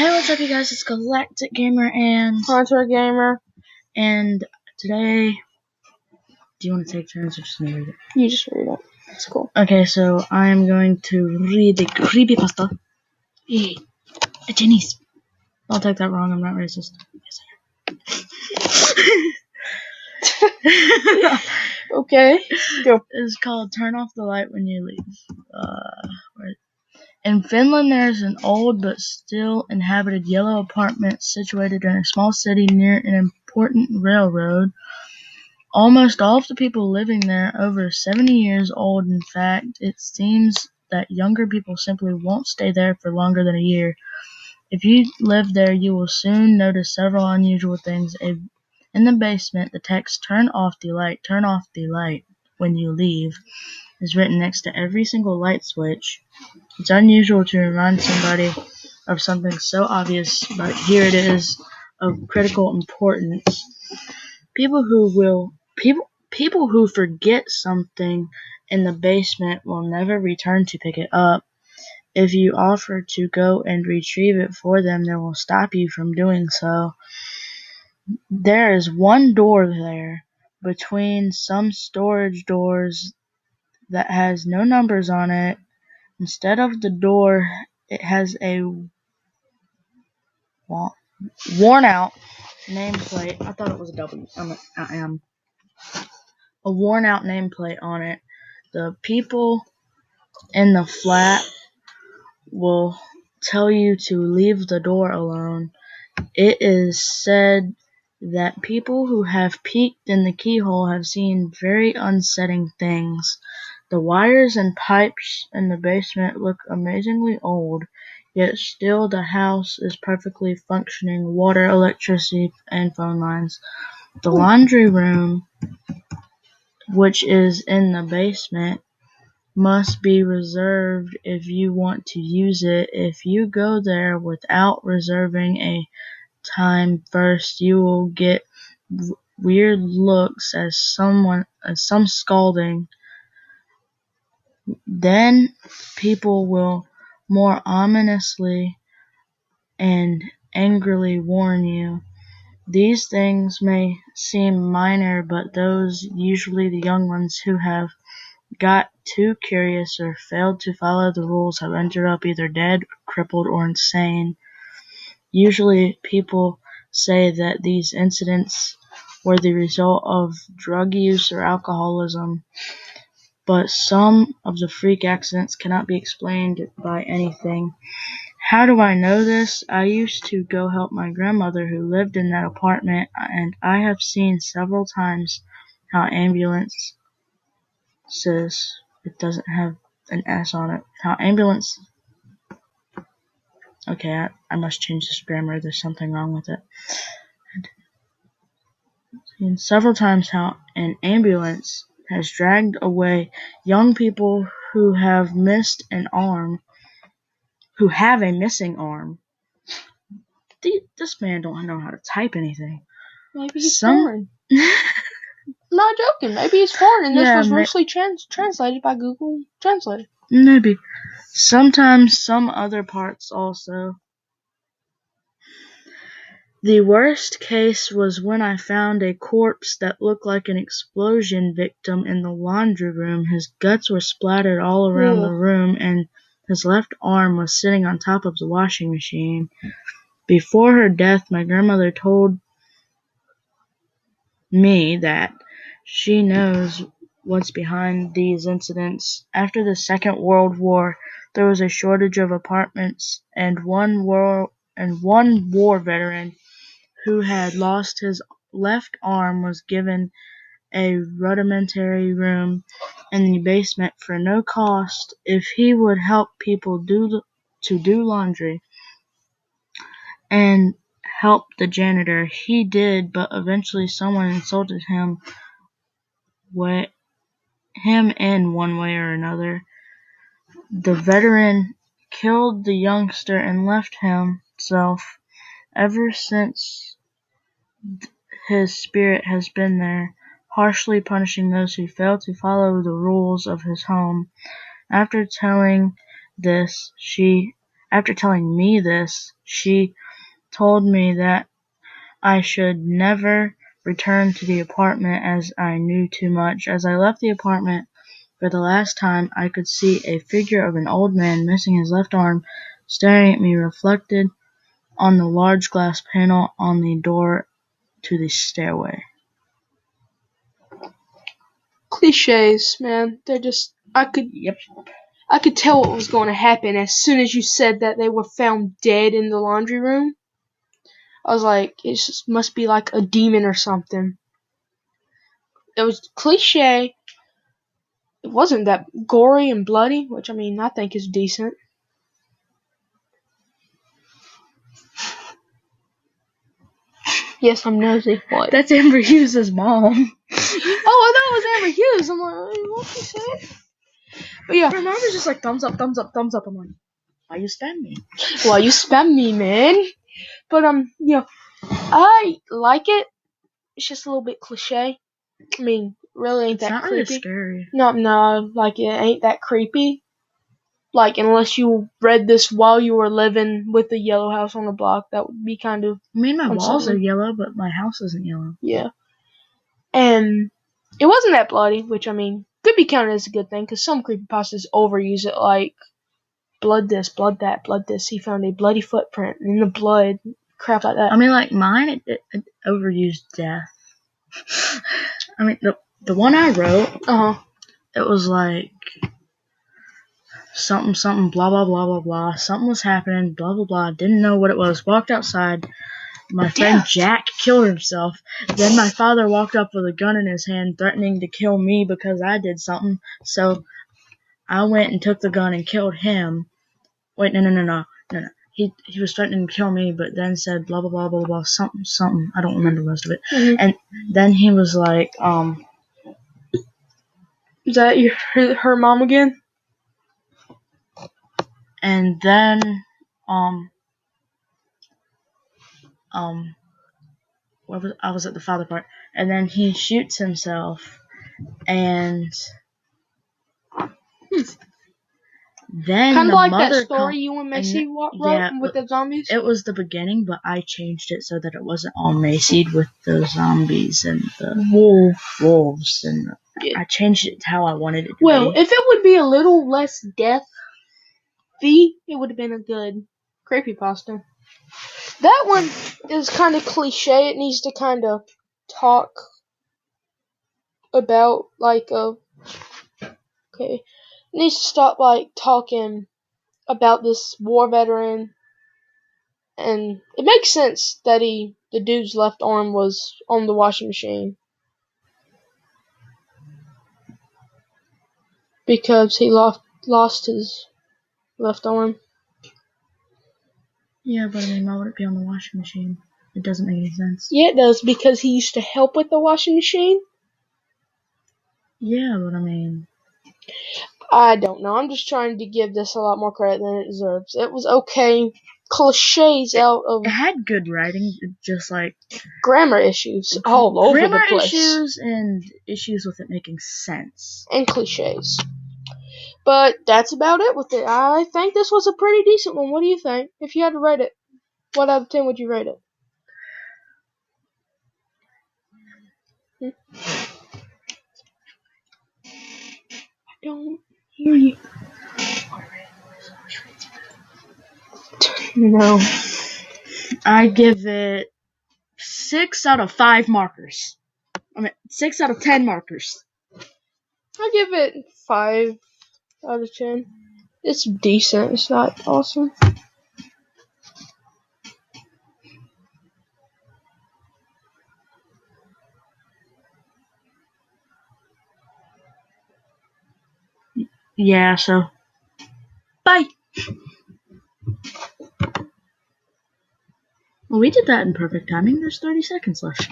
Hey, what's up, you guys? It's Galactic Gamer and Hunter Gamer. And today, do you want to take turns or just me read it? You just read it. It's cool. Okay, so I am going to read the Creepypasta. Hey, it's Chinese. Don't take that wrong. I'm not racist. Yes, I am. Okay, go. It's called "Turn Off the Light When You Leave." In Finland, there is an old but still inhabited yellow apartment situated in a small city near an important railroad. Almost all of the people living there are over 70 years old. In fact, it seems that younger people simply won't stay there for longer than a year. If you live there, you will soon notice several unusual things. In the basement, the text "Turn off the light when you leave" is written next to every single light switch. It's unusual to remind somebody of something so obvious, but here it is of critical importance. People who forget something in the basement will never return to pick it up. If you offer to go and retrieve it for them, they will stop you from doing so. There is one door there, between some storage doors, that has no numbers on it. Instead of the door, it has a worn out nameplate. I thought it was a W. I am. A worn out nameplate on it. The people in the flat will tell you to leave the door alone. It is said that people who have peeked in the keyhole have seen very unsettling things. The wires and pipes in the basement look amazingly old, yet still the house is perfectly functioning. Water, electricity, and phone lines. The laundry room, which is in the basement, must be reserved if you want to use it. If you go there without reserving a time first, you will get weird looks as some scolding. Then people will more ominously and angrily warn you. These things may seem minor, but those, usually the young ones who have got too curious or failed to follow the rules, have ended up either dead, crippled, or insane. Usually people say that these incidents were the result of drug use or alcoholism, but some of the freak accidents cannot be explained by anything. How do I know this? I used to go help my grandmother who lived in that apartment, and I have seen several times how ambulances, it doesn't have an S on it, okay, I must change this grammar, there's something wrong with it. Seen several times how an ambulance has dragged away young people who have missed an arm, who have a missing arm. This man don't know how to type anything. Maybe he's foreign. Not joking. Maybe he's foreign, and this was loosely translated by Google Translate. Maybe. Sometimes some other parts also. The worst case was when I found a corpse that looked like an explosion victim in the laundry room. His guts were splattered all around the room, and his left arm was sitting on top of the washing machine. Before her death, my grandmother told me that she knows what's behind these incidents. After the Second World War, there was a shortage of apartments, and one war veteran who had lost his left arm was given a rudimentary room in the basement for no cost if he would help people do laundry and help the janitor. He did, but eventually someone insulted him in one way or another. The veteran killed the youngster and left himself. Ever since, his spirit has been there, harshly punishing those who fail to follow the rules of his home. After telling this, she after telling me this, she told me that I should never return to the apartment as I knew too much. As I left the apartment for the last time, I could see a figure of an old man missing his left arm, staring at me reflected on the large glass panel on the door to the stairway. Cliches, man. They're just... I could tell what was going to happen as soon as you said that they were found dead in the laundry room. I was like, it just must be like a demon or something. It was cliche. It wasn't that gory and bloody, which I mean, I think is decent. Yes, I'm nosy. What? That's Amber Hughes' mom. Oh, I thought it was Amber Hughes. I'm like, what you say? But yeah. Her mom is just like, thumbs up, thumbs up, thumbs up. I'm like, why you spam me? Why you spam me, man? But, yeah. I like it. It's just a little bit cliche. I mean, really ain't that creepy. It's not really scary. No, like, it ain't that creepy. Like, unless you read this while you were living with the yellow house on the block, that would be kind of... I mean, my walls are yellow, but my house isn't yellow. Yeah. And it wasn't that bloody, which, I mean, could be counted as a good thing, because some creepypastas overuse it, like, blood this, blood that, blood this. He found a bloody footprint in the blood, crap like that. I mean, like, mine, it overused death. I mean, the one I wrote, it was like... something, blah, blah, blah, blah, blah. Something was happening, blah, blah, blah. Didn't know what it was. Walked outside. My friend Jack killed himself. Then my father walked up with a gun in his hand, threatening to kill me because I did something. So I went and took the gun and killed him. Wait, no. He was threatening to kill me, but then said blah, blah, blah, blah, blah, something. I don't remember most of it. Mm-hmm. And then he was like, Is that her mom again? And then, I was at the father part, and then he shoots himself, and then kind of the like mother that story you and Macy wrote with the zombies. It was the beginning, but I changed it so that it wasn't all Macy'd with the zombies and the wolves, and I changed it to how I wanted it to be. Well, if it would be a little less death, it would have been a good creepypasta. That one is kind of cliche. It needs to kind of talk about, like, it needs to stop, like, talking about this war veteran. And it makes sense that the dude's left arm was on the washing machine. Because he lost his left arm. Yeah, but I mean, why would it be on the washing machine? It doesn't make any sense. Yeah, it does, because he used to help with the washing machine. Yeah, but I mean... I don't know. I'm just trying to give this a lot more credit than it deserves. It was okay. Cliches out of... It had good writing, just like... grammar issues all over the place. Grammar issues and issues with it making sense. And cliches. But that's about it with it. I think this was a pretty decent one. What do you think? If you had to rate it, what out of 10 would you rate it? I don't hear you. No. I give it 6 out of 5 markers. I mean, 6 out of 10 markers. I give it 5 out of 10. It's decent. It's not awesome. Yeah, so... bye! Well, we did that in perfect timing. There's 30 seconds left.